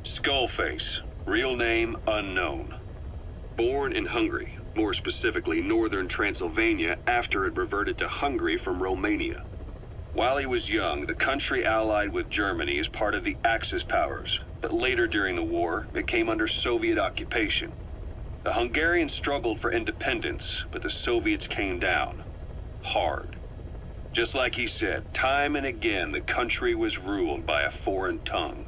Skullface, real name unknown. Born in Hungary, more specifically northern Transylvania after it reverted to Hungary from Romania. While he was young, the country allied with Germany as part of the Axis powers, but later during the war, it came under Soviet occupation. The Hungarians struggled for independence, but the Soviets came down. Hard. Just like he said, time and again the country was ruled by a foreign tongue.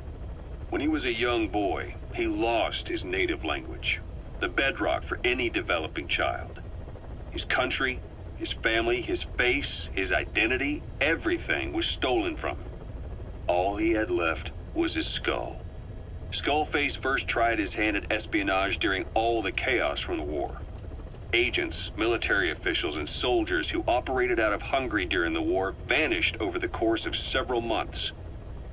When he was a young boy, he lost his native language, the bedrock for any developing child. His country, his family, his face, his identity, everything was stolen from him. All he had left was his skull. Skullface first tried his hand at espionage during all the chaos from the war. Agents, military officials, and soldiers who operated out of Hungary during the war vanished over the course of several months.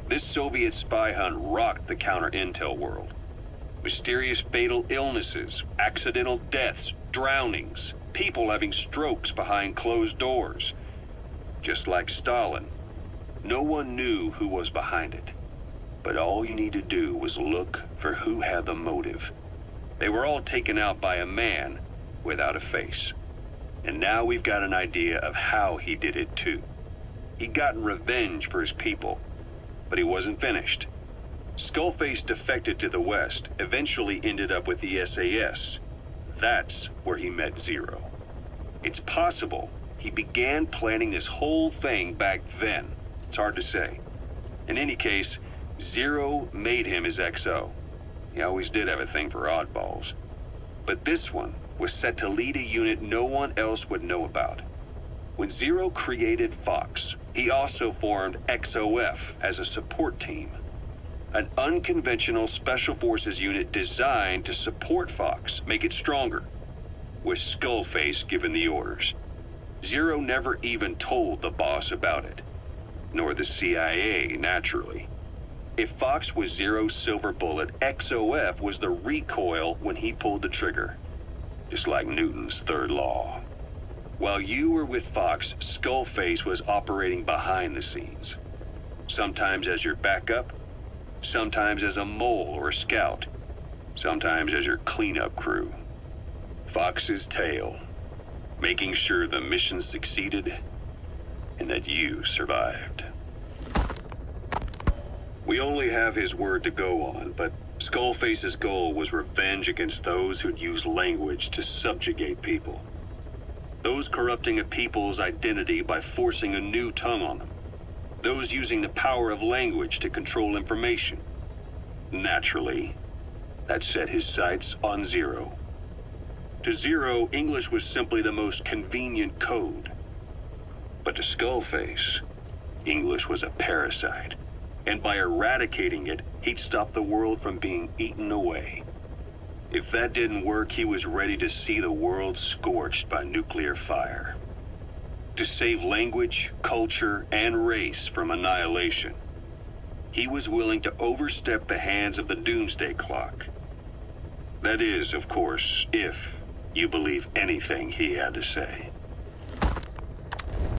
This Soviet spy hunt rocked the counter-intel world. Mysterious fatal illnesses, accidental deaths, drownings, people having strokes behind closed doors. Just like Stalin, no one knew who was behind it. But all you need to do was look for who had the motive. They were all taken out by a man without a face. And now we've got an idea of how he did it too. He'd gotten revenge for his people, but he wasn't finished. Skullface defected to the West, eventually ended up with the SAS. That's where he met Zero. It's possible he began planning this whole thing back then. It's hard to say. In any case, Zero made him his XO. He always did have a thing for oddballs. But this one was set to lead a unit no one else would know about. When Zero created Fox, he also formed XOF as a support team. An unconventional special forces unit designed to support Fox, make it stronger, with Skullface given the orders. Zero never even told the boss about it, nor the CIA, naturally. If Fox was Zero's silver bullet, XOF was the recoil when he pulled the trigger, just like Newton's third law. While you were with Fox, Skullface was operating behind the scenes. Sometimes as your backup, sometimes as a mole or a scout, sometimes as your cleanup crew. Fox's tail, making sure the mission succeeded and that you survived. We only have his word to go on, but Skullface's goal was revenge against those who'd use language to subjugate people. Those corrupting a people's identity by forcing a new tongue on them. Those using the power of language to control information. Naturally, that set his sights on Zero. To Zero, English was simply the most convenient code. But to Skullface, English was a parasite. And by eradicating it, he'd stop the world from being eaten away. If that didn't work, he was ready to see the world scorched by nuclear fire. To save language, culture, and race from annihilation, he was willing to overstep the hands of the doomsday clock. That is, of course, if you believe anything he had to say.